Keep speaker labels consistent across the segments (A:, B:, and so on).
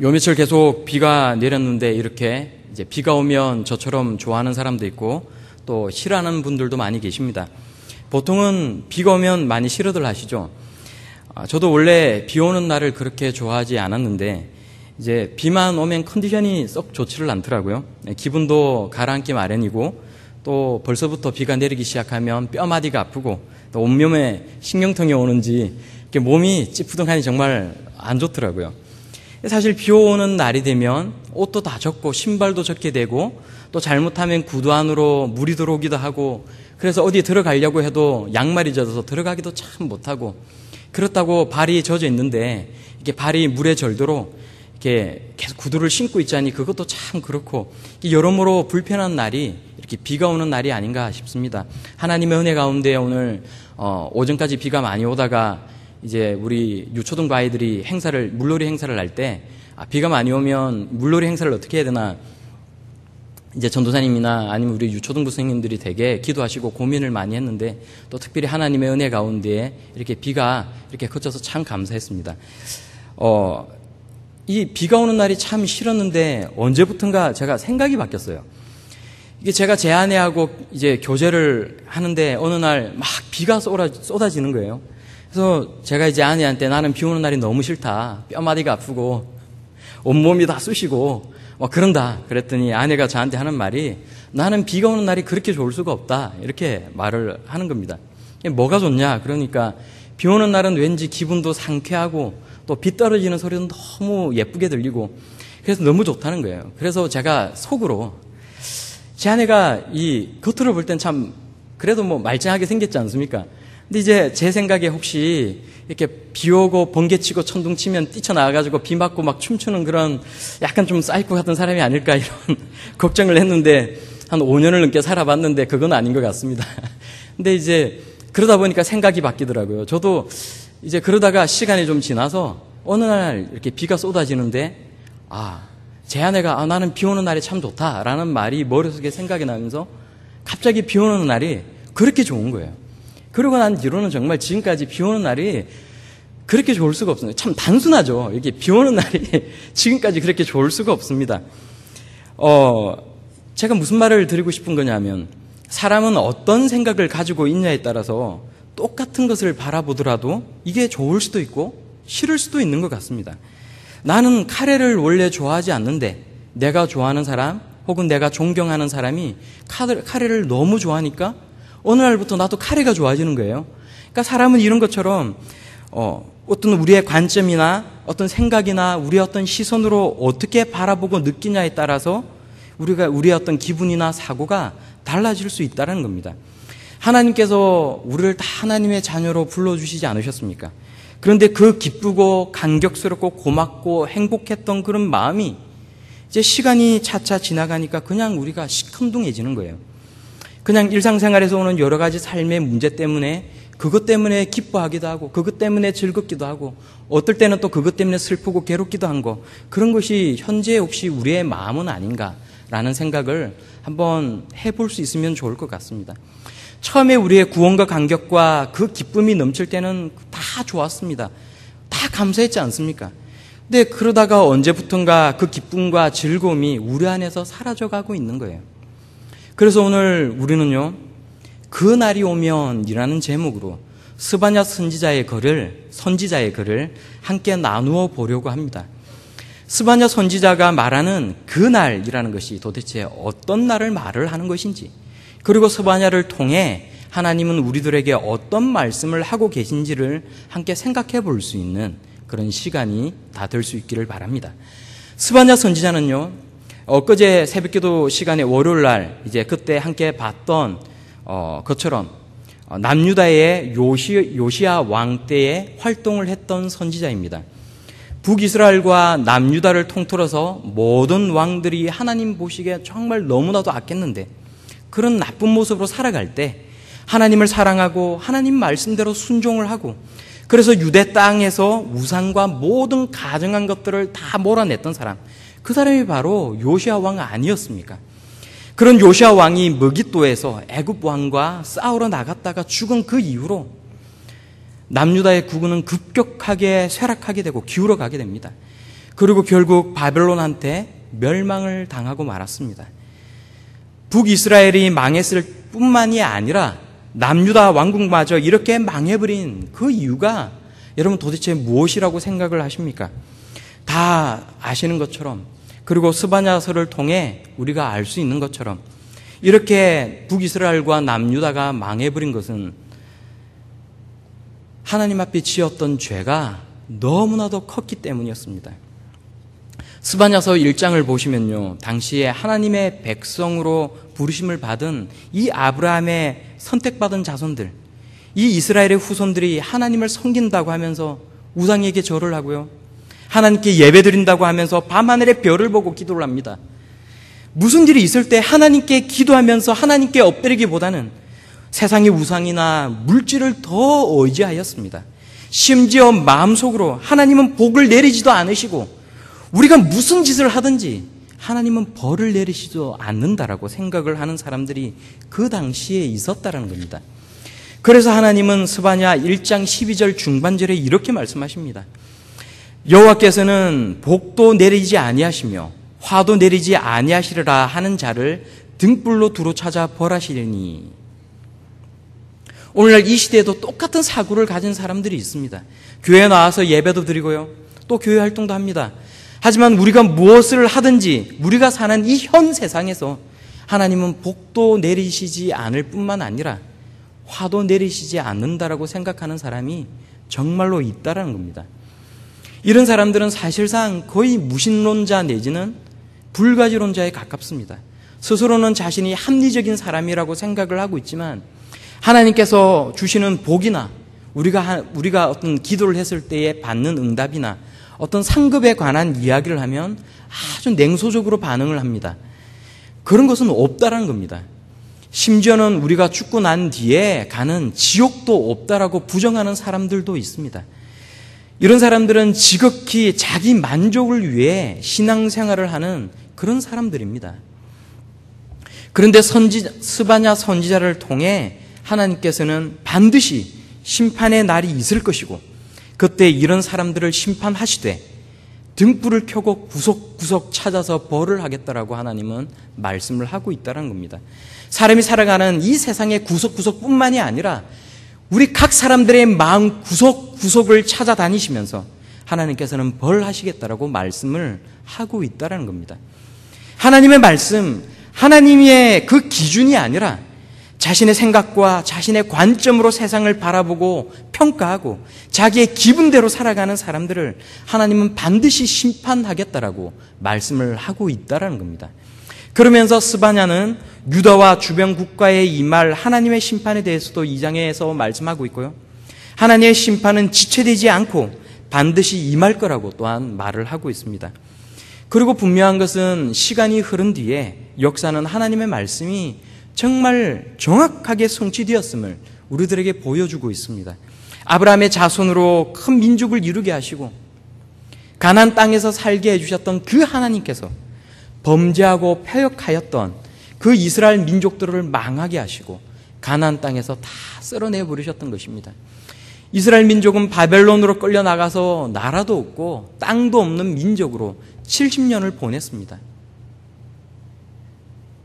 A: 요 며칠 계속 비가 내렸는데 이렇게 이제 비가 오면 저처럼 좋아하는 사람도 있고 또 싫어하는 분들도 많이 계십니다. 보통은 비가 오면 많이 싫어들 하시죠. 저도 원래 비 오는 날을 그렇게 좋아하지 않았는데 이제 비만 오면 컨디션이 썩 좋지를 않더라고요. 기분도 가라앉기 마련이고 또 벌써부터 비가 내리기 시작하면 뼈마디가 아프고 또 온몸에 신경통이 오는지 이렇게 몸이 찌푸둥하니 정말 안 좋더라고요. 사실 비 오는 날이 되면 옷도 다 젖고 신발도 젖게 되고 또 잘못하면 구두 안으로 물이 들어오기도 하고 그래서 어디 들어가려고 해도 양말이 젖어서 들어가기도 참 못하고 그렇다고 발이 젖어 있는데 이게 발이 물에 절도록 이렇게 계속 구두를 신고 있자니 그것도 참 그렇고 여러모로 불편한 날이 이렇게 비가 오는 날이 아닌가 싶습니다. 하나님의 은혜 가운데 오늘 오전까지 비가 많이 오다가 이제 우리 유초등부 아이들이 물놀이 행사를 할 때 비가 많이 오면 물놀이 행사를 어떻게 해야 되나 이제 전도사님이나 아니면 우리 유초등부 선생님들이 되게 기도하시고 고민을 많이 했는데 또 특별히 하나님의 은혜 가운데 이렇게 비가 이렇게 그쳐서 참 감사했습니다. 이 비가 오는 날이 참 싫었는데 언제부턴가 제가 생각이 바뀌었어요. 이게 제가 제 아내하고 이제 교제를 하는데 어느 날 막 비가 쏟아지는 거예요. 그래서 제가 이제 아내한테 나는 비 오는 날이 너무 싫다. 뼈마디가 아프고 온몸이 다 쑤시고 그런다. 그랬더니 아내가 저한테 하는 말이 나는 비가 오는 날이 그렇게 좋을 수가 없다. 이렇게 말을 하는 겁니다. 뭐가 좋냐? 그러니까 비 오는 날은 왠지 기분도 상쾌하고 또 비 떨어지는 소리도 너무 예쁘게 들리고 그래서 너무 좋다는 거예요. 그래서 제가 속으로 제 아내가 이 겉으로 볼 땐 참 그래도 말짱하게 생겼지 않습니까? 근데 이제 제 생각에 혹시 이렇게 비 오고 번개치고 천둥치면 뛰쳐나와가지고 비 맞고 막 춤추는 그런 약간 좀 사이코 같은 사람이 아닐까 이런 걱정을 했는데 한 5년을 넘게 살아봤는데 그건 아닌 것 같습니다. 근데 이제 그러다 보니까 생각이 바뀌더라고요. 저도 이제 그러다가 시간이 좀 지나서 어느 날 이렇게 비가 쏟아지는데 제 아내가 나는 비 오는 날이 참 좋다라는 말이 머릿속에 생각이 나면서 갑자기 비 오는 날이 그렇게 좋은 거예요. 그러고 난 뒤로는 정말 지금까지 비 오는 날이 그렇게 좋을 수가 없습니다. 참 단순하죠. 이게 비 오는 날이 지금까지 그렇게 좋을 수가 없습니다. 제가 무슨 말을 드리고 싶은 거냐면 사람은 어떤 생각을 가지고 있냐에 따라서 똑같은 것을 바라보더라도 이게 좋을 수도 있고 싫을 수도 있는 것 같습니다. 나는 카레를 원래 좋아하지 않는데 내가 좋아하는 사람 혹은 내가 존경하는 사람이 카레를 너무 좋아하니까 어느 날부터 나도 카레가 좋아지는 거예요. 그러니까 사람은 이런 것처럼 어떤 우리의 관점이나 어떤 생각이나 우리의 어떤 시선으로 어떻게 바라보고 느끼냐에 따라서 우리의 어떤 기분이나 사고가 달라질 수 있다는 겁니다. 하나님께서 우리를 다 하나님의 자녀로 불러주시지 않으셨습니까? 그런데 그 기쁘고 감격스럽고 고맙고 행복했던 그런 마음이 이제 시간이 차차 지나가니까 그냥 우리가 시큰둥해지는 거예요. 그냥 일상생활에서 오는 여러 가지 삶의 문제 때문에 그것 때문에 기뻐하기도 하고 그것 때문에 즐겁기도 하고 어떨 때는 또 그것 때문에 슬프고 괴롭기도 한 거 그런 것이 현재 혹시 우리의 마음은 아닌가라는 생각을 한번 해볼 수 있으면 좋을 것 같습니다. 처음에 우리의 구원과 감격과 그 기쁨이 넘칠 때는 다 좋았습니다. 다 감사했지 않습니까? 근데 그러다가 언제부턴가 그 기쁨과 즐거움이 우리 안에서 사라져가고 있는 거예요. 그래서 오늘 우리는요, 그 날이 오면이라는 제목으로 스바냐 선지자의 글을 함께 나누어 보려고 합니다. 스바냐 선지자가 말하는 그 날이라는 것이 도대체 어떤 날을 말을 하는 것인지, 그리고 스바냐를 통해 하나님은 우리들에게 어떤 말씀을 하고 계신지를 함께 생각해 볼 수 있는 그런 시간이 다 될 수 있기를 바랍니다. 스바냐 선지자는요, 엊그제 새벽기도 시간에 월요일 날 이제 그때 함께 봤던 것처럼 남유다의 요시야 왕 때에 활동을 했던 선지자입니다. 북이스라엘과 남유다를 통틀어서 모든 왕들이 하나님 보시기에 정말 너무나도 악했는데 그런 나쁜 모습으로 살아갈 때 하나님을 사랑하고 하나님 말씀대로 순종을 하고 그래서 유대 땅에서 우상과 모든 가증한 것들을 다 몰아냈던 사람, 그 사람이 바로 요시야 왕 아니었습니까? 그런 요시야 왕이 머깃도에서 애굽 왕과 싸우러 나갔다가 죽은 그 이후로 남유다의 국군은 급격하게 쇠락하게 되고 기울어가게 됩니다. 그리고 결국 바벨론한테 멸망을 당하고 말았습니다. 북이스라엘이 망했을 뿐만이 아니라 남유다 왕국마저 이렇게 망해버린 그 이유가 여러분 도대체 무엇이라고 생각을 하십니까? 다 아시는 것처럼, 그리고 스바냐서를 통해 우리가 알 수 있는 것처럼, 이렇게 북이스라엘과 남유다가 망해버린 것은 하나님 앞에 지었던 죄가 너무나도 컸기 때문이었습니다. 스바냐서 1장을 보시면요, 당시에 하나님의 백성으로 부르심을 받은 이 아브라함의 선택받은 자손들, 이 이스라엘의 후손들이 하나님을 섬긴다고 하면서 우상에게 절을 하고요, 하나님께 예배드린다고 하면서 밤하늘의 별을 보고 기도를 합니다. 무슨 일이 있을 때 하나님께 기도하면서 하나님께 엎드리기보다는 세상의 우상이나 물질을 더 의지하였습니다. 심지어 마음속으로 하나님은 복을 내리지도 않으시고 우리가 무슨 짓을 하든지 하나님은 벌을 내리시지도 않는다라고 생각을 하는 사람들이 그 당시에 있었다는 겁니다. 그래서 하나님은 스바냐 1장 12절 중반절에 이렇게 말씀하십니다. 여호와께서는 복도 내리지 아니하시며 화도 내리지 아니하시리라 하는 자를 등불로 두루 찾아 벌하시리니. 오늘날 이 시대에도 똑같은 사고를 가진 사람들이 있습니다. 교회에 나와서 예배도 드리고요, 또 교회 활동도 합니다. 하지만 우리가 무엇을 하든지 우리가 사는 이 현 세상에서 하나님은 복도 내리시지 않을 뿐만 아니라 화도 내리시지 않는다라고 생각하는 사람이 정말로 있다라는 겁니다. 이런 사람들은 사실상 거의 무신론자 내지는 불가지론자에 가깝습니다. 스스로는 자신이 합리적인 사람이라고 생각을 하고 있지만 하나님께서 주시는 복이나 우리가 어떤 기도를 했을 때에 받는 응답이나 어떤 상급에 관한 이야기를 하면 아주 냉소적으로 반응을 합니다. 그런 것은 없다라는 겁니다. 심지어는 우리가 죽고 난 뒤에 가는 지옥도 없다라고 부정하는 사람들도 있습니다. 이런 사람들은 지극히 자기 만족을 위해 신앙생활을 하는 그런 사람들입니다. 그런데 스바냐 선지자를 통해 하나님께서는 반드시 심판의 날이 있을 것이고 그때 이런 사람들을 심판하시되 등불을 켜고 구석구석 찾아서 벌을 하겠다라고 하나님은 말씀을 하고 있다는 겁니다. 사람이 살아가는 이 세상의 구석구석뿐만이 아니라 우리 각 사람들의 마음 구석구석을 찾아다니시면서 하나님께서는 벌하시겠다라고 말씀을 하고 있다는 겁니다. 하나님의 말씀, 하나님의 그 기준이 아니라 자신의 생각과 자신의 관점으로 세상을 바라보고 평가하고 자기의 기분대로 살아가는 사람들을 하나님은 반드시 심판하겠다라고 말씀을 하고 있다는 겁니다. 그러면서 스바냐는 유다와 주변 국가에 임할 하나님의 심판에 대해서도 2장에서 말씀하고 있고요, 하나님의 심판은 지체되지 않고 반드시 임할 거라고 또한 말을 하고 있습니다. 그리고 분명한 것은 시간이 흐른 뒤에 역사는 하나님의 말씀이 정말 정확하게 성취되었음을 우리들에게 보여주고 있습니다. 아브라함의 자손으로 큰 민족을 이루게 하시고 가나안 땅에서 살게 해주셨던 그 하나님께서 범죄하고 패역하였던 그 이스라엘 민족들을 망하게 하시고 가나안 땅에서 다 쓸어내 버리셨던 것입니다. 이스라엘 민족은 바벨론으로 끌려나가서 나라도 없고 땅도 없는 민족으로 70년을 보냈습니다.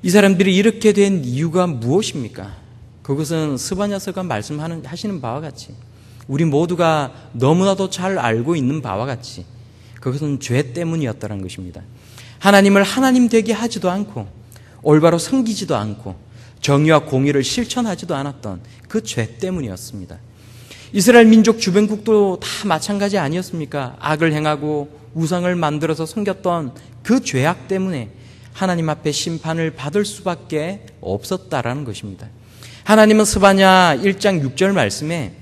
A: 이 사람들이 이렇게 된 이유가 무엇입니까? 그것은 스바냐서가 말씀하시는 바와 같이 우리 모두가 너무나도 잘 알고 있는 바와 같이 그것은 죄 때문이었다는 것입니다. 하나님을 하나님 되게 하지도 않고 올바로 섬기지도 않고 정의와 공의를 실천하지도 않았던 그 죄 때문이었습니다. 이스라엘 민족 주변국도 다 마찬가지 아니었습니까? 악을 행하고 우상을 만들어서 섬겼던 그 죄악 때문에 하나님 앞에 심판을 받을 수밖에 없었다라는 것입니다. 하나님은 스바냐 1장 6절 말씀에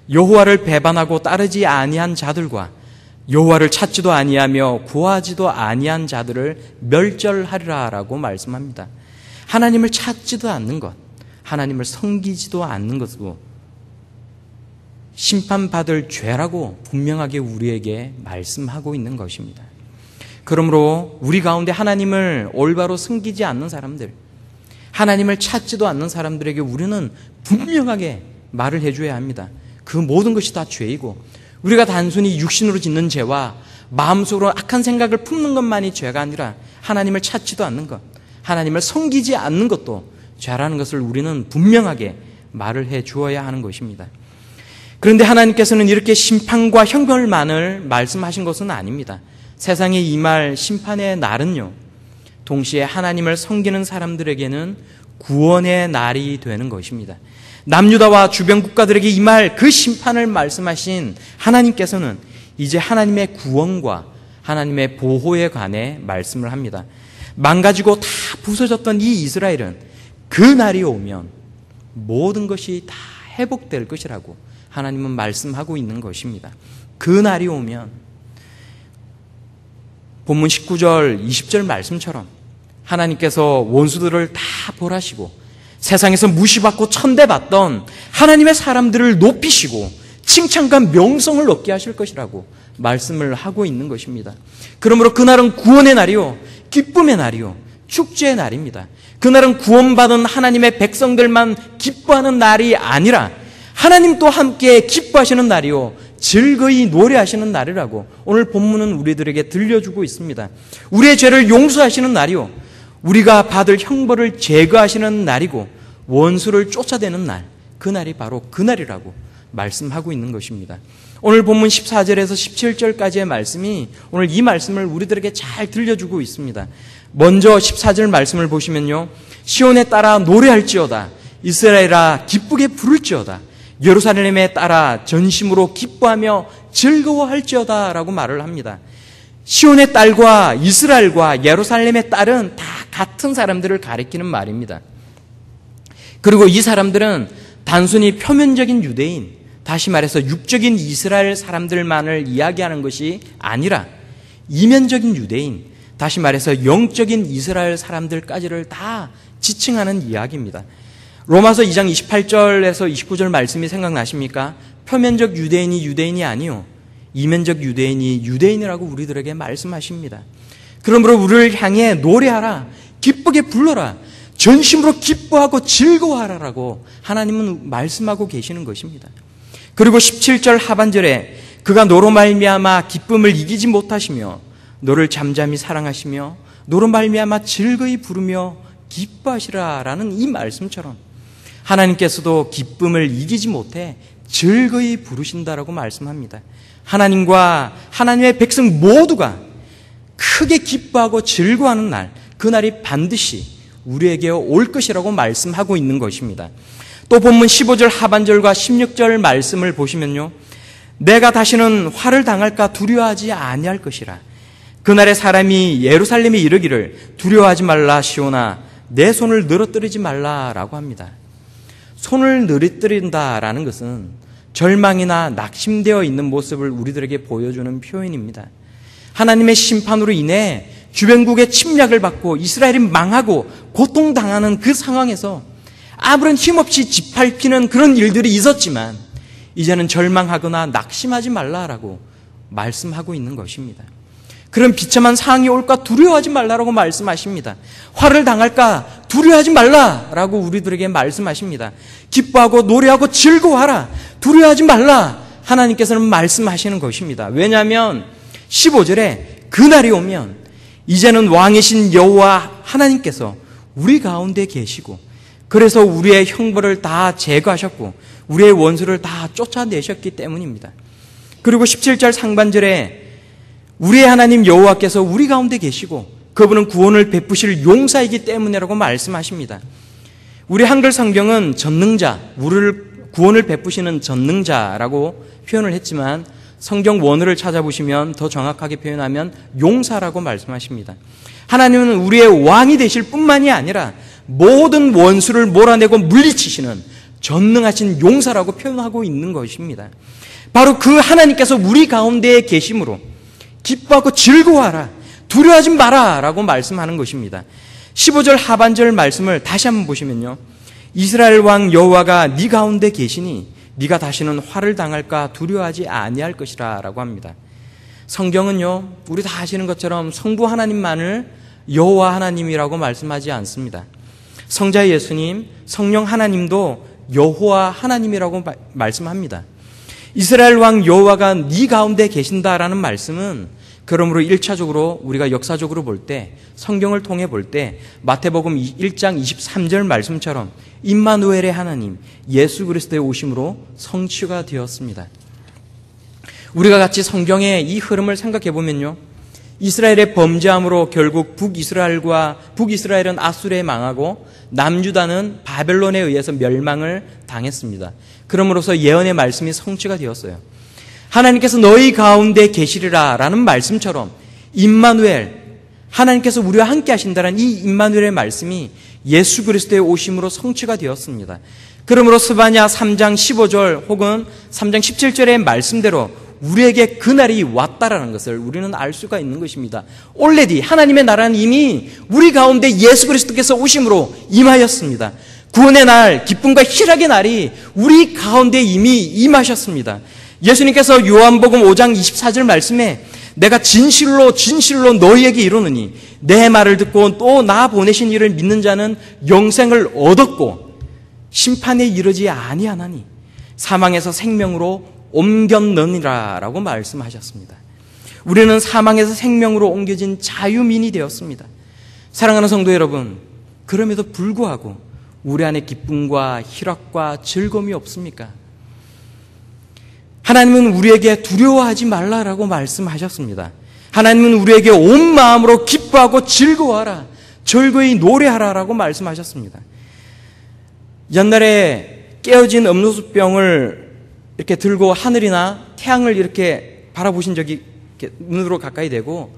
A: 여호와를 배반하고 따르지 아니한 자들과 여호와를 찾지도 아니하며 구하지도 아니한 자들을 멸절하리라라고 말씀합니다. 하나님을 찾지도 않는 것, 하나님을 섬기지도 않는 것으로 심판받을 죄라고 분명하게 우리에게 말씀하고 있는 것입니다. 그러므로 우리 가운데 하나님을 올바로 섬기지 않는 사람들, 하나님을 찾지도 않는 사람들에게 우리는 분명하게 말을 해줘야 합니다. 그 모든 것이 다 죄이고 우리가 단순히 육신으로 짓는 죄와 마음속으로 악한 생각을 품는 것만이 죄가 아니라 하나님을 찾지도 않는 것, 하나님을 섬기지 않는 것도 죄라는 것을 우리는 분명하게 말을 해 주어야 하는 것입니다. 그런데 하나님께서는 이렇게 심판과 형벌만을 말씀하신 것은 아닙니다. 세상에 임할 심판의 날은요, 동시에 하나님을 섬기는 사람들에게는 구원의 날이 되는 것입니다. 남유다와 주변 국가들에게 임할 그 심판을 말씀하신 하나님께서는 이제 하나님의 구원과 하나님의 보호에 관해 말씀을 합니다. 망가지고 다 부서졌던 이 이스라엘은 그 날이 오면 모든 것이 다 회복될 것이라고 하나님은 말씀하고 있는 것입니다. 그 날이 오면 본문 19절, 20절 말씀처럼 하나님께서 원수들을 다 벌하시고 세상에서 무시받고 천대받던 하나님의 사람들을 높이시고 칭찬과 명성을 얻게 하실 것이라고 말씀을 하고 있는 것입니다. 그러므로 그날은 구원의 날이요, 기쁨의 날이요, 축제의 날입니다. 그날은 구원받은 하나님의 백성들만 기뻐하는 날이 아니라 하나님도 함께 기뻐하시는 날이요, 즐거이 노래하시는 날이라고 오늘 본문은 우리들에게 들려주고 있습니다. 우리의 죄를 용서하시는 날이요, 우리가 받을 형벌을 제거하시는 날이고 원수를 쫓아내는 날, 그날이 바로 그날이라고 말씀하고 있는 것입니다. 오늘 본문 14절에서 17절까지의 말씀이 오늘 이 말씀을 우리들에게 잘 들려주고 있습니다. 먼저 14절 말씀을 보시면요, 시온에 따라 노래할지어다, 이스라엘아 기쁘게 부를지어다, 예루살렘에 따라 전심으로 기뻐하며 즐거워할지어다 라고 말을 합니다. 시온의 딸과 이스라엘과 예루살렘의 딸은 다 같은 사람들을 가리키는 말입니다. 그리고 이 사람들은 단순히 표면적인 유대인, 다시 말해서 육적인 이스라엘 사람들만을 이야기하는 것이 아니라 이면적인 유대인, 다시 말해서 영적인 이스라엘 사람들까지를 다 지칭하는 이야기입니다. 로마서 2장 28절에서 29절 말씀이 생각나십니까? 표면적 유대인이 유대인이 아니요, 이면적 유대인이 유대인이라고 우리들에게 말씀하십니다. 그러므로 우리를 향해 노래하라, 기쁘게 불러라, 전심으로 기뻐하고 즐거워하라라고 하나님은 말씀하고 계시는 것입니다. 그리고 17절 하반절에 그가 너로 말미암아 기쁨을 이기지 못하시며 너를 잠잠히 사랑하시며 너로 말미암아 즐거이 부르며 기뻐하시라라는 이 말씀처럼 하나님께서도 기쁨을 이기지 못해 즐거이 부르신다라고 말씀합니다. 하나님과 하나님의 백성 모두가 크게 기뻐하고 즐거워하는 날, 그날이 반드시 우리에게 올 것이라고 말씀하고 있는 것입니다. 또 본문 15절 하반절과 16절 말씀을 보시면요, 내가 다시는 화를 당할까 두려워하지 아니할 것이라. 그날에 사람이 예루살렘에 이르기를 두려워하지 말라 시온아 내 손을 늘어뜨리지 말라라고 합니다. 손을 늘어뜨린다라는 것은 절망이나 낙심되어 있는 모습을 우리들에게 보여주는 표현입니다. 하나님의 심판으로 인해 주변국의 침략을 받고 이스라엘이 망하고 고통당하는 그 상황에서 아무런 힘없이 짓밟히는 그런 일들이 있었지만 이제는 절망하거나 낙심하지 말라라고 말씀하고 있는 것입니다. 그런 비참한 상황이 올까 두려워하지 말라라고 말씀하십니다. 화를 당할까 두려워하지 말라라고 우리들에게 말씀하십니다. 기뻐하고 노래하고 즐거워하라, 두려워하지 말라, 하나님께서는 말씀하시는 것입니다. 왜냐하면 15절에 그날이 오면 이제는 왕이신 여호와 하나님께서 우리 가운데 계시고 그래서 우리의 형벌을 다 제거하셨고 우리의 원수를 다 쫓아내셨기 때문입니다. 그리고 17절 상반절에 우리의 하나님 여호와께서 우리 가운데 계시고 그분은 구원을 베푸실 용사이기 때문이라고 말씀하십니다. 우리 한글 성경은 전능자, 우리를 구원을 베푸시는 전능자라고 표현을 했지만 성경 원어를 찾아보시면 더 정확하게 표현하면 용사라고 말씀하십니다. 하나님은 우리의 왕이 되실 뿐만이 아니라 모든 원수를 몰아내고 물리치시는 전능하신 용사라고 표현하고 있는 것입니다. 바로 그 하나님께서 우리 가운데에 계심으로 기뻐하고 즐거워하라, 두려워하지 마라 라고 말씀하는 것입니다. 15절 하반절 말씀을 다시 한번 보시면요, 이스라엘 왕 여호와가 네 가운데 계시니 네가 다시는 화를 당할까 두려워하지 아니할 것이라 라고 합니다. 성경은요, 우리 다 아시는 것처럼 성부 하나님만을 여호와 하나님이라고 말씀하지 않습니다. 성자 예수님, 성령 하나님도 여호와 하나님이라고 말씀합니다. 이스라엘 왕 여호와가 네 가운데 계신다라는 말씀은 그러므로 1차적으로 우리가 역사적으로 볼 때, 성경을 통해 볼 때 마태복음 1장 23절 말씀처럼 임마누엘의 하나님 예수 그리스도의 오심으로 성취가 되었습니다. 우리가 같이 성경의 이 흐름을 생각해 보면요, 이스라엘의 범죄함으로 결국 북이스라엘은 아수르에 망하고 남유다는 바벨론에 의해서 멸망을 당했습니다. 그러므로서 예언의 말씀이 성취가 되었어요. 하나님께서 너희 가운데 계시리라 라는 말씀처럼 임마누엘, 하나님께서 우리와 함께 하신다는 이 임마누엘의 말씀이 예수 그리스도의 오심으로 성취가 되었습니다. 그러므로 스바냐 3장 15절 혹은 3장 17절의 말씀대로 우리에게 그날이 왔다라는 것을 우리는 알 수가 있는 것입니다. already 하나님의 나라는 이미 우리 가운데 예수 그리스도께서 오심으로 임하였습니다. 구원의 날, 기쁨과 희락의 날이 우리 가운데 이미 임하셨습니다. 예수님께서 요한복음 5장 24절 말씀에 내가 진실로 너희에게 이르노니 내 말을 듣고 또 나 보내신 이를 믿는 자는 영생을 얻었고 심판에 이르지 아니하나니 사망에서 생명으로 옮겼느니라 라고 말씀하셨습니다. 우리는 사망에서 생명으로 옮겨진 자유민이 되었습니다. 사랑하는 성도 여러분, 그럼에도 불구하고 우리 안에 기쁨과 희락과 즐거움이 없습니까? 하나님은 우리에게 두려워하지 말라라고 말씀하셨습니다. 하나님은 우리에게 온 마음으로 기뻐하고 즐거워하라, 즐거이 노래하라라고 말씀하셨습니다. 옛날에 깨어진 음료수병을 이렇게 들고 하늘이나 태양을 이렇게 바라보신 적이, 이렇게 눈으로 가까이 대고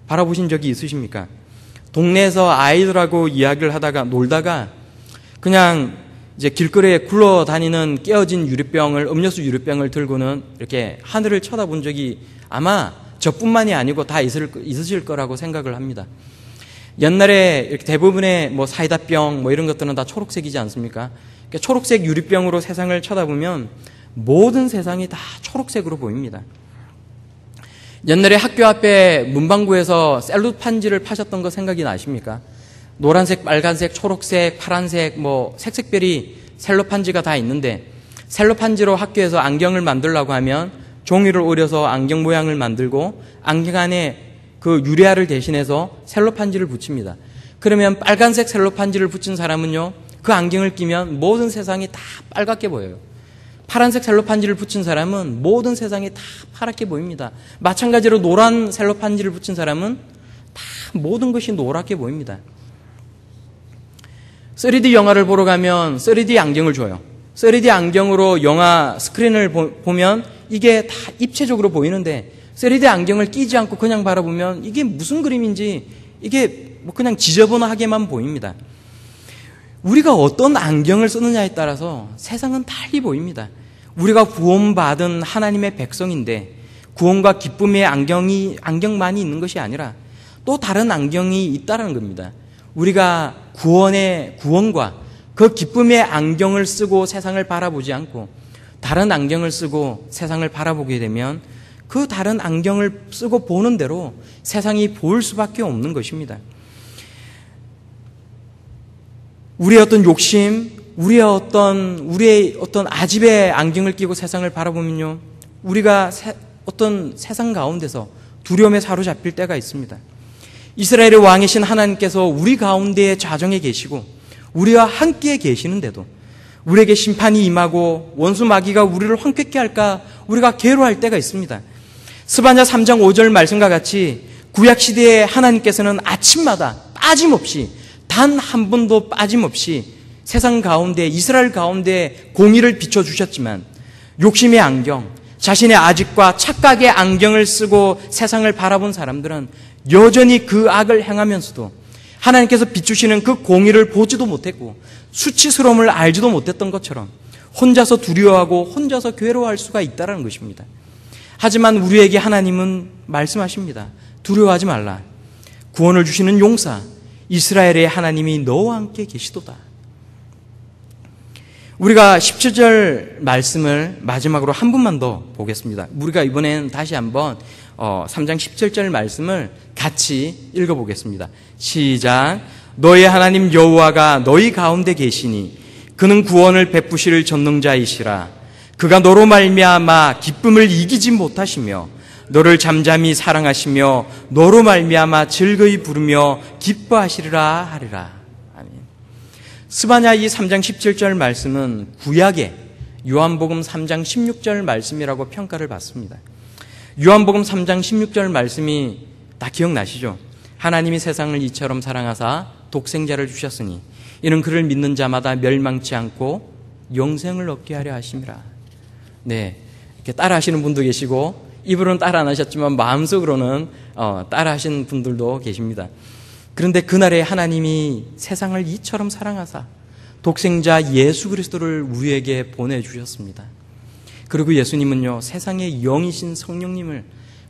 A: 바라보신 적이 있으십니까? 동네에서 아이들하고 이야기를 하다가 놀다가 그냥 이제 길거리에 굴러다니는 깨어진 유리병을, 음료수 유리병을 들고는 이렇게 하늘을 쳐다본 적이 아마 저뿐만이 아니고 다 있으실 거라고 생각을 합니다. 옛날에 이렇게 대부분의 뭐 사이다병 뭐 이런 것들은 다 초록색이지 않습니까? 그러니까 초록색 유리병으로 세상을 쳐다보면 모든 세상이 다 초록색으로 보입니다. 옛날에 학교 앞에 문방구에서 셀로 판지를 파셨던 거 생각이 나십니까? 노란색, 빨간색, 초록색, 파란색, 뭐 색색별이 셀로 판지가 다 있는데 셀로 판지로 학교에서 안경을 만들려고 하면 종이를 오려서 안경 모양을 만들고 안경 안에 그 유리알을 대신해서 셀로 판지를 붙입니다. 그러면 빨간색 셀로 판지를 붙인 사람은요, 그 안경을 끼면 모든 세상이 다 빨갛게 보여요. 파란색 셀로판지를 붙인 사람은 모든 세상이 다 파랗게 보입니다. 마찬가지로 노란 셀로판지를 붙인 사람은 다 모든 것이 노랗게 보입니다. 3D 영화를 보러 가면 3D 안경을 줘요. 3D 안경으로 영화 스크린을 보면 이게 다 입체적으로 보이는데 3D 안경을 끼지 않고 그냥 바라보면 이게 무슨 그림인지 이게 뭐 그냥 지저분하게만 보입니다. 우리가 어떤 안경을 쓰느냐에 따라서 세상은 달리 보입니다. 우리가 구원받은 하나님의 백성인데 구원과 기쁨의 안경만이 있는 것이 아니라 또 다른 안경이 있다는 겁니다. 우리가 구원과 그 기쁨의 안경을 쓰고 세상을 바라보지 않고 다른 안경을 쓰고 세상을 바라보게 되면 그 다른 안경을 쓰고 보는 대로 세상이 보일 수밖에 없는 것입니다. 우리의 어떤 욕심, 우리의 어떤 아집의 안경을 끼고 세상을 바라보면요, 우리가 어떤 세상 가운데서 두려움에 사로잡힐 때가 있습니다. 이스라엘의 왕이신 하나님께서 우리 가운데에 좌정에 계시고 우리와 함께 계시는데도 우리에게 심판이 임하고 원수 마귀가 우리를 황폐케 할까 우리가 괴로워할 때가 있습니다. 스바냐 3장 5절 말씀과 같이 구약시대에 하나님께서는 아침마다 빠짐없이 단 한 번도 빠짐없이 세상 가운데 이스라엘 가운데 공의를 비춰주셨지만 욕심의 안경, 자신의 아집과 착각의 안경을 쓰고 세상을 바라본 사람들은 여전히 그 악을 행하면서도 하나님께서 비추시는 그 공의를 보지도 못했고 수치스러움을 알지도 못했던 것처럼 혼자서 두려워하고 혼자서 괴로워할 수가 있다는 것입니다. 하지만 우리에게 하나님은 말씀하십니다. 두려워하지 말라. 구원을 주시는 용사 이스라엘의 하나님이 너와 함께 계시도다. 우리가 17절 말씀을 마지막으로 한 번만 더 보겠습니다. 우리가 이번엔 다시 한번 3장 17절 말씀을 같이 읽어보겠습니다. 시작. 너희 하나님 여호와가 너희 가운데 계시니 그는 구원을 베푸실 전능자이시라. 그가 너로 말미암아 기쁨을 이기지 못하시며 너를 잠잠히 사랑하시며 너로 말미암아 즐거이 부르며 기뻐하시리라 하리라. 아멘. 스바냐 이 3장 17절 말씀은 구약의 요한복음 3장 16절 말씀이라고 평가를 받습니다. 요한복음 3장 16절 말씀이 다 기억나시죠? 하나님이 세상을 이처럼 사랑하사 독생자를 주셨으니 이는 그를 믿는 자마다 멸망치 않고 영생을 얻게 하려 하심이라. 네, 이렇게 따라하시는 분도 계시고 입으로는 따라 안 하셨지만 마음속으로는 따라하시는 분들도 계십니다. 그런데 그날에 하나님이 세상을 이처럼 사랑하사 독생자 예수 그리스도를 우리에게 보내주셨습니다. 그리고 예수님은요, 세상의 영이신 성령님을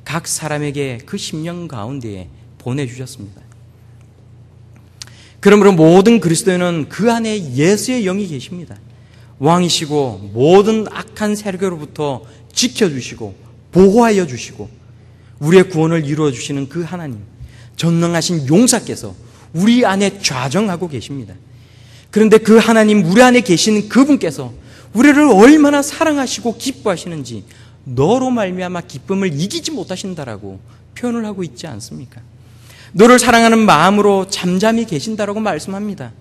A: 각 사람에게 그 심령 가운데에 보내주셨습니다. 그러므로 모든 그리스도인은 그 안에 예수의 영이 계십니다. 왕이시고 모든 악한 세력으로부터 지켜주시고 보호하여 주시고 우리의 구원을 이루어 주시는 그 하나님, 전능하신 용사께서 우리 안에 좌정하고 계십니다. 그런데 그 하나님, 우리 안에 계신 그분께서 우리를 얼마나 사랑하시고 기뻐하시는지 너로 말미암아 기쁨을 이기지 못하신다라고 표현을 하고 있지 않습니까? 너를 사랑하는 마음으로 잠잠히 계신다라고 말씀합니다.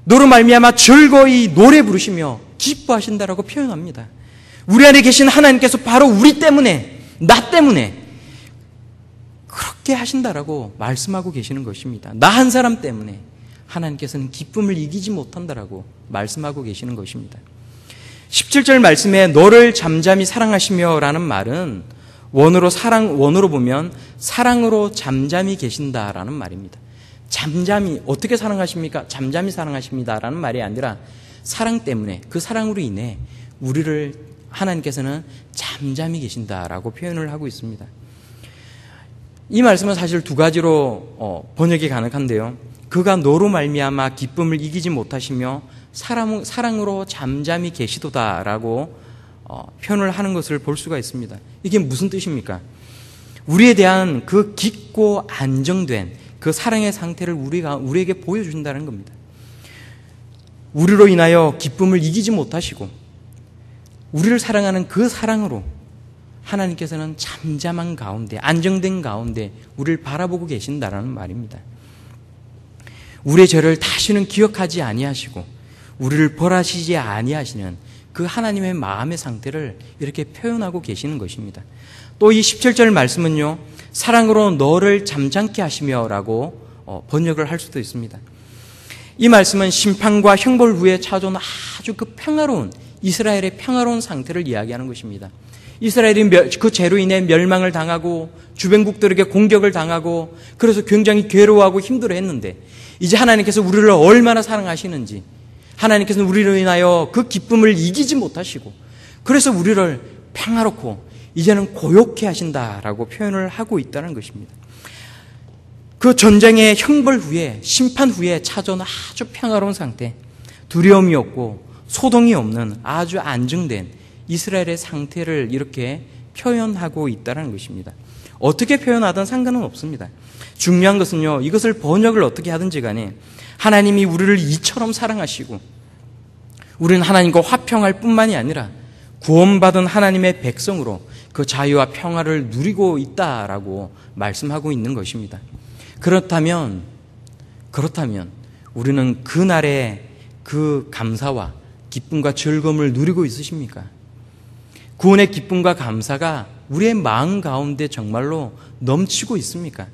A: 너로 말미암아 즐거이 노래 부르시며 기뻐하신다라고 표현합니다. 우리 안에 계신 하나님께서 바로 우리 때문에, 나 때문에 그렇게 하신다라고 말씀하고 계시는 것입니다. 나 한 사람 때문에 하나님께서는 기쁨을 이기지 못한다라고 말씀하고 계시는 것입니다. 17절 말씀에 너를 잠잠히 사랑하시며 라는 말은 원어로 보면 사랑으로 잠잠히 계신다라는 말입니다. 잠잠히 어떻게 사랑하십니까? 잠잠히 사랑하십니다라는 말이 아니라 사랑 때문에, 그 사랑으로 인해 우리를 하나님께서는 잠잠히 계신다라고 표현을 하고 있습니다. 이 말씀은 사실 두 가지로 번역이 가능한데요. 그가 너로 말미암아 기쁨을 이기지 못하시며 사랑으로 잠잠히 계시도다라고 표현을 하는 것을 볼 수가 있습니다. 이게 무슨 뜻입니까? 우리에 대한 그 깊고 안정된 그 사랑의 상태를 우리에게 보여주신다는 겁니다. 우리로 인하여 기쁨을 이기지 못하시고 우리를 사랑하는 그 사랑으로 하나님께서는 잠잠한 가운데, 안정된 가운데 우리를 바라보고 계신다라는 말입니다. 우리의 죄를 다시는 기억하지 아니하시고 우리를 벌하시지 아니하시는 그 하나님의 마음의 상태를 이렇게 표현하고 계시는 것입니다. 또 이 17절 말씀은요, 사랑으로 너를 잠잠케 하시며 라고 번역을 할 수도 있습니다. 이 말씀은 심판과 형벌 후에 찾아온 아주 그 평화로운, 이스라엘의 평화로운 상태를 이야기하는 것입니다. 이스라엘이 그 죄로 인해 멸망을 당하고 주변국들에게 공격을 당하고 그래서 굉장히 괴로워하고 힘들어했는데 이제 하나님께서 우리를 얼마나 사랑하시는지, 하나님께서는 우리로 인하여 그 기쁨을 이기지 못하시고 그래서 우리를 평화롭고 이제는 고요케 하신다라고 표현을 하고 있다는 것입니다. 그 전쟁의 형벌 후에, 심판 후에 찾아온 아주 평화로운 상태, 두려움이 없고 소동이 없는 아주 안정된 이스라엘의 상태를 이렇게 표현하고 있다는 것입니다. 어떻게 표현하든 상관은 없습니다. 중요한 것은요, 이것을 번역을 어떻게 하든지 간에 하나님이 우리를 이처럼 사랑하시고 우리는 하나님과 화평할 뿐만이 아니라 구원받은 하나님의 백성으로 그 자유와 평화를 누리고 있다라고 말씀하고 있는 것입니다. 그렇다면 우리는 그날의 그 감사와 기쁨과 즐거움을 누리고 있으십니까? 구원의 기쁨과 감사가 우리의 마음 가운데 정말로 넘치고 있습니까?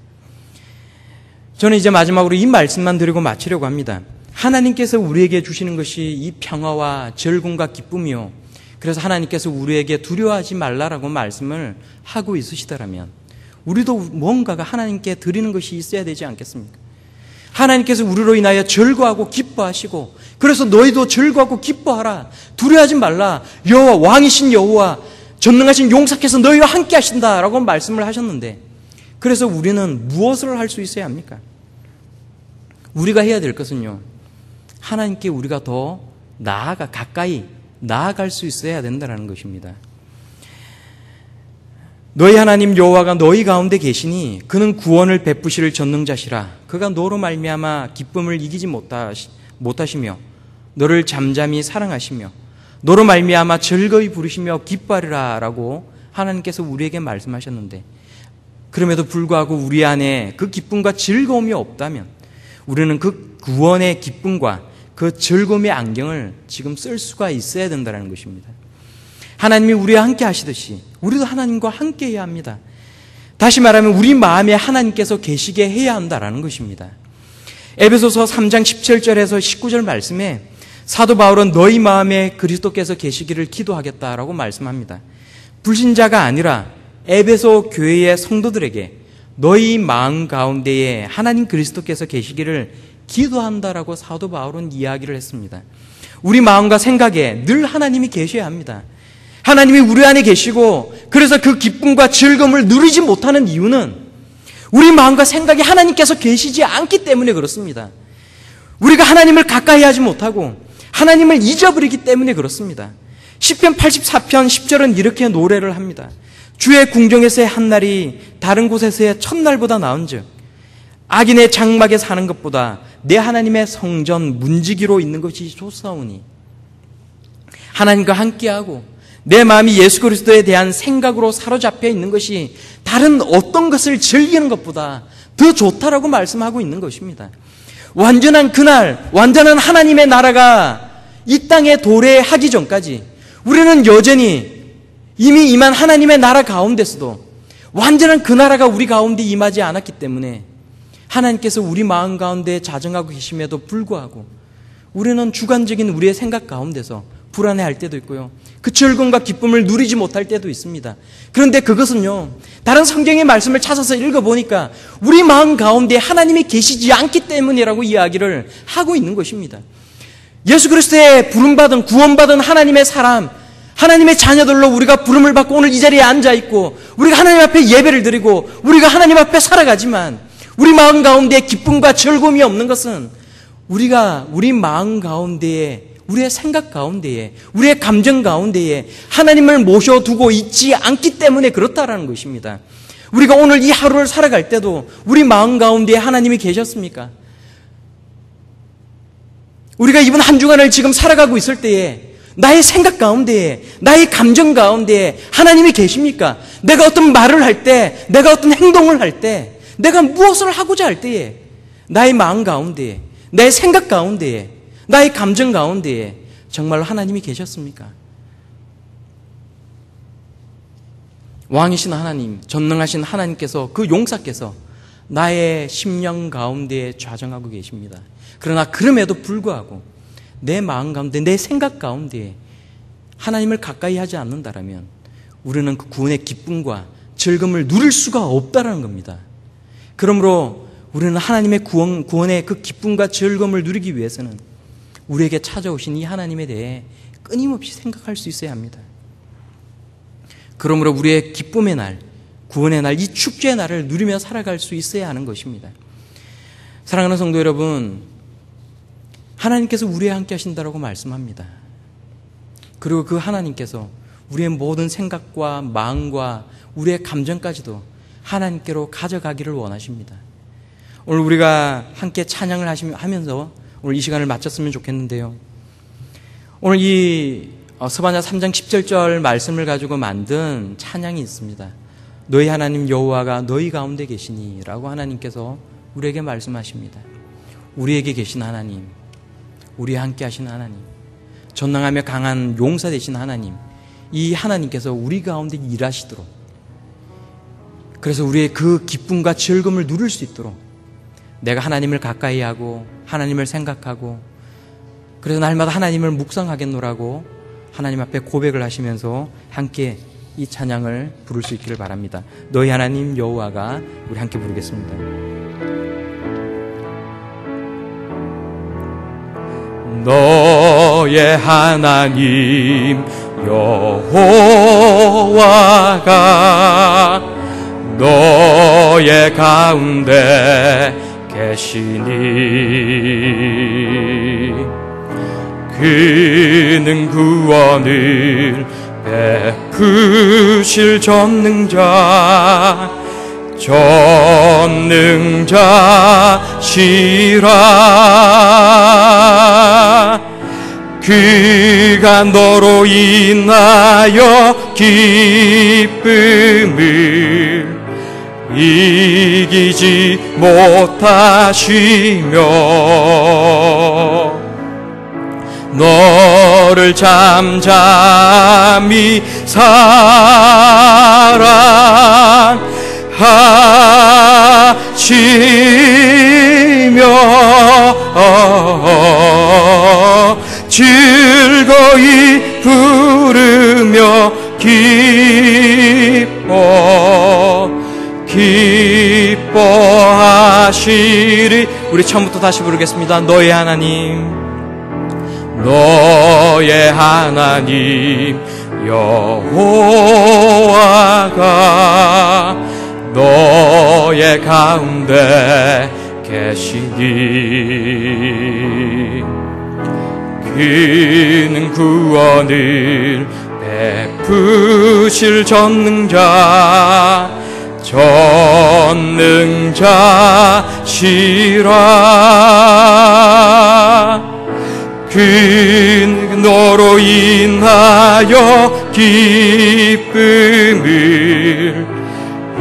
A: 저는 이제 마지막으로 이 말씀만 드리고 마치려고 합니다. 하나님께서 우리에게 주시는 것이 이 평화와 즐거움과 기쁨이요, 그래서 하나님께서 우리에게 두려워하지 말라라고 말씀을 하고 있으시더라면 우리도 뭔가가 하나님께 드리는 것이 있어야 되지 않겠습니까? 하나님께서 우리로 인하여 즐거워하고 기뻐하시고 그래서 너희도 즐거워하고 기뻐하라, 두려워하지 말라, 여호와, 왕이신 여호와, 전능하신 용사께서 너희와 함께 하신다라고 말씀을 하셨는데, 그래서 우리는 무엇을 할 수 있어야 합니까? 우리가 해야 될 것은요, 하나님께 우리가 더 가까이 나아갈 수 있어야 된다는 것입니다. 너희 하나님 여호와가 너희 가운데 계시니 그는 구원을 베푸실 전능자시라. 그가 너로 말미암아 기쁨을 이기지 못하시며 너를 잠잠히 사랑하시며 너로 말미암아 즐거이 부르시며 기뻐하리라 라고 하나님께서 우리에게 말씀하셨는데 그럼에도 불구하고 우리 안에 그 기쁨과 즐거움이 없다면 우리는 그 구원의 기쁨과 그 즐거움의 안경을 지금 쓸 수가 있어야 된다는 것입니다. 하나님이 우리와 함께 하시듯이 우리도 하나님과 함께 해야 합니다. 다시 말하면 우리 마음에 하나님께서 계시게 해야 한다는 것입니다. 에베소서 3장 17절에서 19절 말씀에 사도 바울은 너희 마음에 그리스도께서 계시기를 기도하겠다라고 말씀합니다. 불신자가 아니라 에베소 교회의 성도들에게 너희 마음 가운데에 하나님 그리스도께서 계시기를 기도한다라고 사도 바울은 이야기를 했습니다. 우리 마음과 생각에 늘 하나님이 계셔야 합니다. 하나님이 우리 안에 계시고 그래서 그 기쁨과 즐거움을 누리지 못하는 이유는 우리 마음과 생각에 하나님께서 계시지 않기 때문에 그렇습니다. 우리가 하나님을 가까이 하지 못하고 하나님을 잊어버리기 때문에 그렇습니다. 시편 84편 10절은 이렇게 노래를 합니다. 주의 궁정에서의 한날이 다른 곳에서의 첫날보다 나은즉 악인의 장막에 사는 것보다 내 하나님의 성전 문지기로 있는 것이 좋사오니 하나님과 함께하고 내 마음이 예수 그리스도에 대한 생각으로 사로잡혀 있는 것이 다른 어떤 것을 즐기는 것보다 더 좋다라고 말씀하고 있는 것입니다. 완전한 그날, 완전한 하나님의 나라가 이 땅에 도래하기 전까지 우리는 여전히 이미 임한 하나님의 나라 가운데서도 완전한 그 나라가 우리 가운데 임하지 않았기 때문에 하나님께서 우리 마음 가운데 자정하고 계심에도 불구하고 우리는 주관적인 우리의 생각 가운데서 불안해할 때도 있고요. 그 즐거움과 기쁨을 누리지 못할 때도 있습니다. 그런데 그것은요, 다른 성경의 말씀을 찾아서 읽어보니까 우리 마음 가운데 하나님이 계시지 않기 때문이라고 이야기를 하고 있는 것입니다. 예수 그리스도의 부름받은 구원받은 하나님의 사람, 하나님의 자녀들로 우리가 부름을 받고 오늘 이 자리에 앉아있고 우리가 하나님 앞에 예배를 드리고 우리가 하나님 앞에 살아가지만 우리 마음 가운데 기쁨과 즐거움이 없는 것은 우리가 우리 마음 가운데에 우리의 생각 가운데에 우리의 감정 가운데에 하나님을 모셔두고 있지 않기 때문에 그렇다라는 것입니다. 우리가 오늘 이 하루를 살아갈 때도 우리 마음 가운데에 하나님이 계셨습니까? 우리가 이번 한 주간을 지금 살아가고 있을 때에 나의 생각 가운데에 나의 감정 가운데에 하나님이 계십니까? 내가 어떤 말을 할 때, 내가 어떤 행동을 할 때, 내가 무엇을 하고자 할 때에 나의 마음 가운데에 내 생각 가운데에 나의 감정 가운데에 정말로 하나님이 계셨습니까? 왕이신 하나님, 전능하신 하나님께서 그 용사께서 나의 심령 가운데에 좌정하고 계십니다. 그러나 그럼에도 불구하고 내 마음 가운데 내 생각 가운데에 하나님을 가까이 하지 않는다라면 우리는 그 구원의 기쁨과 즐거움을 누릴 수가 없다라는 겁니다. 그러므로 우리는 하나님의 구원의 그 기쁨과 즐거움을 누리기 위해서는 우리에게 찾아오신 이 하나님에 대해 끊임없이 생각할 수 있어야 합니다. 그러므로 우리의 기쁨의 날, 구원의 날, 이 축제의 날을 누리며 살아갈 수 있어야 하는 것입니다. 사랑하는 성도 여러분, 하나님께서 우리와 함께 하신다고 말씀합니다. 그리고 그 하나님께서 우리의 모든 생각과 마음과 우리의 감정까지도 하나님께로 가져가기를 원하십니다. 오늘 우리가 함께 찬양을 하면서 오늘 이 시간을 마쳤으면 좋겠는데요. 오늘 이 스바냐 3장 17절 말씀을 가지고 만든 찬양이 있습니다. 너희 하나님 여호와가 너희 가운데 계시니 라고 하나님께서 우리에게 말씀하십니다. 우리에게 계신 하나님, 우리와 함께 하신 하나님, 전능하며 강한 용사 되신 하나님, 이 하나님께서 우리 가운데 일하시도록, 그래서 우리의 그 기쁨과 즐거움을 누릴 수 있도록 내가 하나님을 가까이 하고 하나님을 생각하고 그래서 날마다 하나님을 묵상하겠노라고 하나님 앞에 고백을 하시면서 함께 이 찬양을 부를 수 있기를 바랍니다. 너희 하나님 여호와가, 우리 함께 부르겠습니다. 너의 하나님 여호와가 너의 가운데 계시니 그는 구원을 베푸실 전능자시라 그가 너로 인하여 기쁨을 이기지 못하시며 너를 잠잠히 사랑하시며 즐거이 부르며 기뻐하시리. 우리 처음부터 다시 부르겠습니다. 너의 하나님, 너의 하나님 여호와가 너의 가운데 계시니 그는 구원을 베푸실 전능자시라. 그는 너로 인하여 기쁨을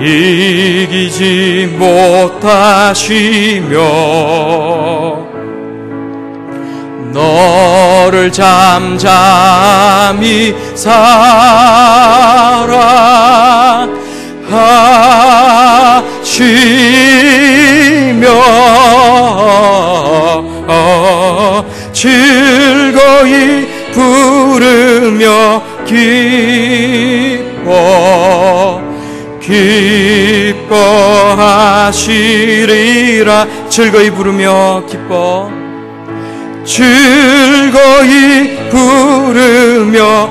A: 이기지 못하시며 너를 잠잠히 사랑하시며 즐거이 부르며 기뻐하시리라. 즐거이 부르며 즐거이 부르며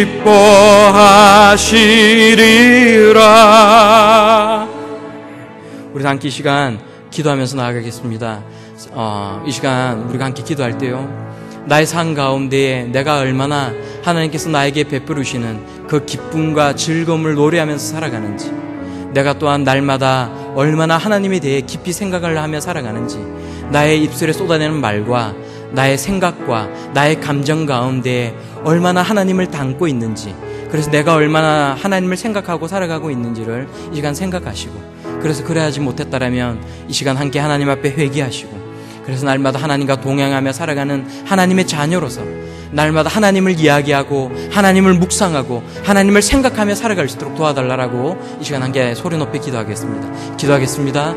A: 기뻐하시리라. 우리 함께 이 시간 기도하면서 나아가겠습니다. 이 시간 우리가 함께 기도할 때요, 나의 삶 가운데에 내가 얼마나 하나님께서 나에게 베풀으시는 그 기쁨과 즐거움을 노래하면서 살아가는지, 내가 또한 날마다 얼마나 하나님에 대해 깊이 생각을 하며 살아가는지, 나의 입술에 쏟아내는 말과 나의 생각과 나의 감정 가운데 얼마나 하나님을 담고 있는지, 그래서 내가 얼마나 하나님을 생각하고 살아가고 있는지를 이 시간 생각하시고, 그래서 그래야지 못했다라면 이 시간 함께 하나님 앞에 회개하시고, 그래서 날마다 하나님과 동행하며 살아가는 하나님의 자녀로서 날마다 하나님을 이야기하고 하나님을 묵상하고 하나님을 생각하며 살아갈 수 있도록 도와달라고 이 시간 함께 소리 높이 기도하겠습니다.